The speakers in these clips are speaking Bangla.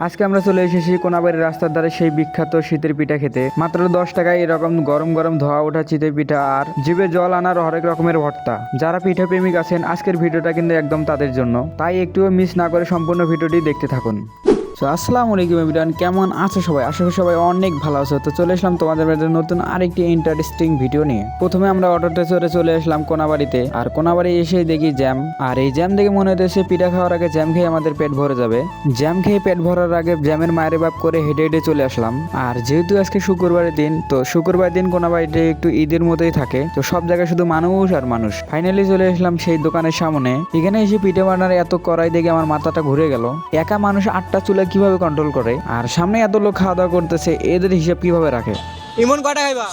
আজকে আমরা চলে এসেছি কোনাবাড়ির রাস্তার ধারে সেই বিখ্যাত শীতের পিঠা খেতে। মাত্র 10 টাকায় এরকম গরম গরম ধোয়া ওঠা চিতের পিঠা আর জিভে জল আনার হরেক রকমের ভর্তা। যারা পিঠা প্রেমিক আছেন আজকের ভিডিওটা কিন্তু একদম তাদের জন্য, তাই একটুও মিস না করে সম্পূর্ণ ভিডিওটি দেখতে থাকুন। আসসালামু আলাইকুম এভরিওয়ান, কেমন আছো সবাই? আশা করি সবাই অনেক ভালো আছো। তো চলে আসলাম তোমাদের মাঝে নতুন আরেকটি ইন্টারেস্টিং ভিডিও নিয়ে। প্রথমে আমরা অটোতে চলে আসলাম কোনাবাড়িতে, আর কোনাবাড়ি এসে দেখি জ্যাম। আর এই জ্যাম দেখে মনে হতেছে পিঠা খাওয়ার আগে জ্যাম খেয়ে আমাদের পেট ভরে যাবে। জ্যাম খেয়ে পেট ভরার আগে জ্যামের মায়ের বাপ করে হেঁটে হেঁটে চলে আসলাম। আর যেহেতু আজকে শুক্রবারের দিন, তো শুক্রবার দিন কোনাবাড়িতে একটু ঈদের মতোই থাকে, তো সব জায়গায় শুধু মানুষ আর মানুষ। ফাইনালি চলে আসলাম সেই দোকানের সামনে। এখানে এসে পিঠে বানার এত কড়াই দেখে আমার মাথাটা ঘুরে গেল। একা মানুষ 8টা চুলা কিভাবে কন্ট্রোল করে, আর সামনে এত লোক খাওয়া দাওয়া করতেছে, এদের হিসাব কিভাবে রাখে? ইমন কয়টা খাইবা?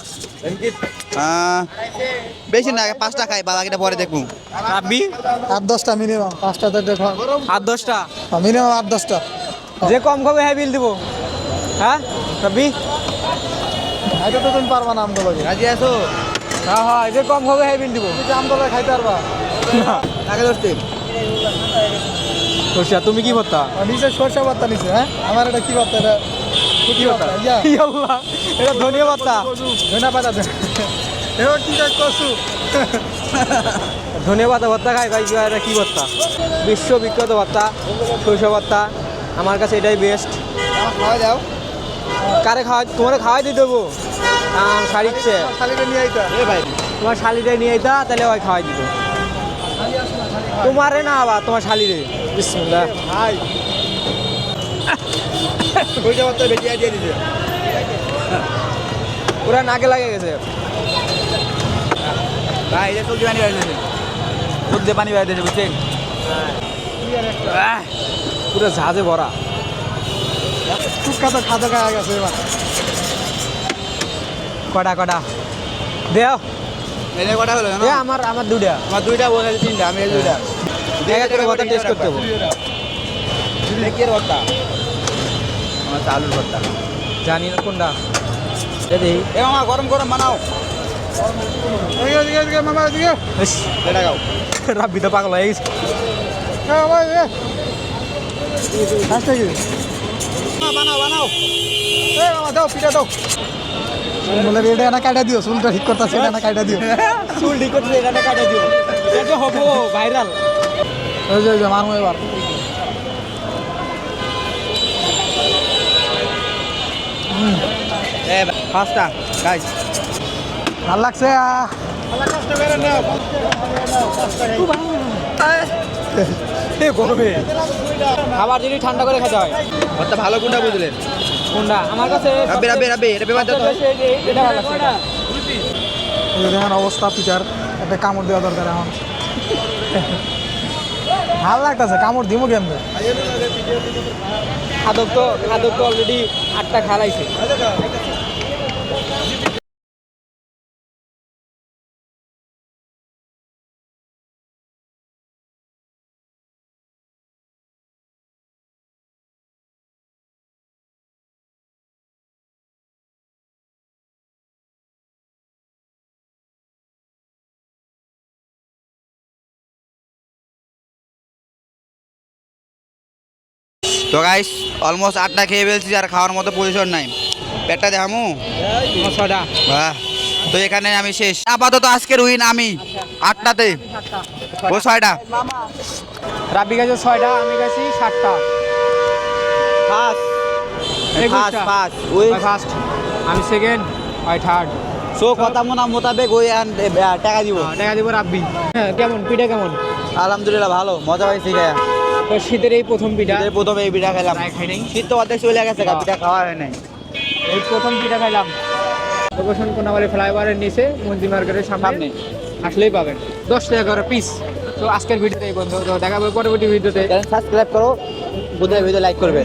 বেশি না, 5টা খাই, বাকিটা পরে দেখবো। রাব্বি 8-10টা মিনিমাম, 5টা তো দেখো 8-10টা, মিনিমাম 8-10টা। যে কম খাবে হ্যাঁ বিল দিব। হ্যাঁ রাব্বি, এটা তো তুমি পারবা না আমগুলো, রাজি আছো? হ্যাঁ হ্যাঁ, যে কম খাবে হ্যাঁ বিল দিব। তুমি আমগুলো খাইতে পারবা? টাকা ধরতে তোষা তুমি কি করতা? নিচে সরষে ভর্তা নিচে। হ্যাঁ, আমার এটা কি ভর্তা? এটা কি ভর্তা? আল্লাহ, এটা ধনিয়া পাতা। ধনিয়া পাতা দেন। এবার কি করছু? ধনিয়া পাতা ভর্তা খাই ভাই, এটা কি ভর্তা? বিশ্ববিখ্যাত ভর্তা, সরিষা ভর্তা। আমার কাছে এটাই বেস্ট। খাওয়া যাও। কারে খাওয়া? তোমার খাওয়াই দিয়ে দেবো। শাড়িচ্ছে শালিকে নিয়ে আইতা। এ ভাই তোমার শালিরে নিয়ে আইতা, তাহলে ওই খাওয়াই দিত। তোমারে না আবার তোমার শালিরে। বিসমিল্লাহ। হাই পয়সা পত্র বেশি দিয়ে দিছে। পুরা নাকে লাগে গেছে। ভাই এটা সবজি পানি বাইরে সবজি পানি বাইরে দিয়েছে, বুঝছেন? পুরো ঝাঁজে ভরা। টুকা তো খাদা খাওয়া গেছে এবার। কটা কটা দেও। এনে কটা হলো জানো? এ আমার দুটা। আমার 2টা বলে 3টা, আমি এই 2টা। এক এক করে ভর্তা টেস্ট করতে হবে। কি এর ভর্তা? আমার আলুর ভর্তা। জানি না কোনটা। দেখি এ মামা গরম গরম বানাও। এদিকে মামা, এদিকে এটা খাও। রাব্বি তো পাগল হয়ে গেছে। ভাই আসতে কি? বানাও বানাও। মামা দাও, পিঠা দাও। বলে এটা না কাটা দিও, চুলটা ঠিক করতেছে, এটা না কাটা দিও। চুল ঠিক করতে এটা কাটা দিও। এটা হবো ভাইরাল। ওই যে মারমু এবার। এ 5টা গাইস। ভাল লাগছে। গরমে খাবার যদি ঠান্ডা করে খেতে হয়। ভর্তা ভালো কোনটা বুঝলেন? কোনটা আমার কাছে রাব্বি রাব্বি রাব্বি এটা পেপার দাও তো। এটা ভালো লাগছে। দেখেন অবস্থা পিঠার, একটা কামড় দেওয়া দরকার এখন। ভাল লাগতেছে, কামড় দিব কেমনে? খাদক তো অলরেডি 8টা খালাইছে। তো গাইস অলমোস্ট 8টা খেয়ে ফেলছি, আর খাওয়ার মতো পজিশন নাই। পেটটা দেখামু। ছটা। বাহ, তো এখানে আমি শেষ। আপাতত আজকের উইন আমি 8টাতে, ও 6টা। রাব্বি গেছে 6টা, আমি গেছি 7টা। ফার্স্ট ফার্স্ট, আমি সেকেন্ড, ওই থার্ড। সো কথা মোতাবেক ওই টাকা দিব। টাকা দিব রাব্বি। হ্যাঁ, কেমন পিঠা কেমন? আলহামদুলিল্লাহ ভালো, মজা পাইছি খায়া। তো শীতের এই প্রথম পিঠা। এই প্রথমে এই পিঠা খেলাম। খাই নাই। শীত তো অর্ধেক চলে গেছে, পিঠা খাওয়া হয় নাই। এই প্রথম পিঠা খাইলাম। লোকেশন কোনাবাড়ি ফ্লাইওভারের নিচে মন্দির মার্কেটের সামনে আসলেই পাবেন। 10 টাকা করে পিস। তো আজকের ভিডিওতে এই বন্ধু, তো দেখা হবে পরবর্তী ভিডিওতে। সাবস্ক্রাইব করো, বুঝে ভিডিও লাইক করবে।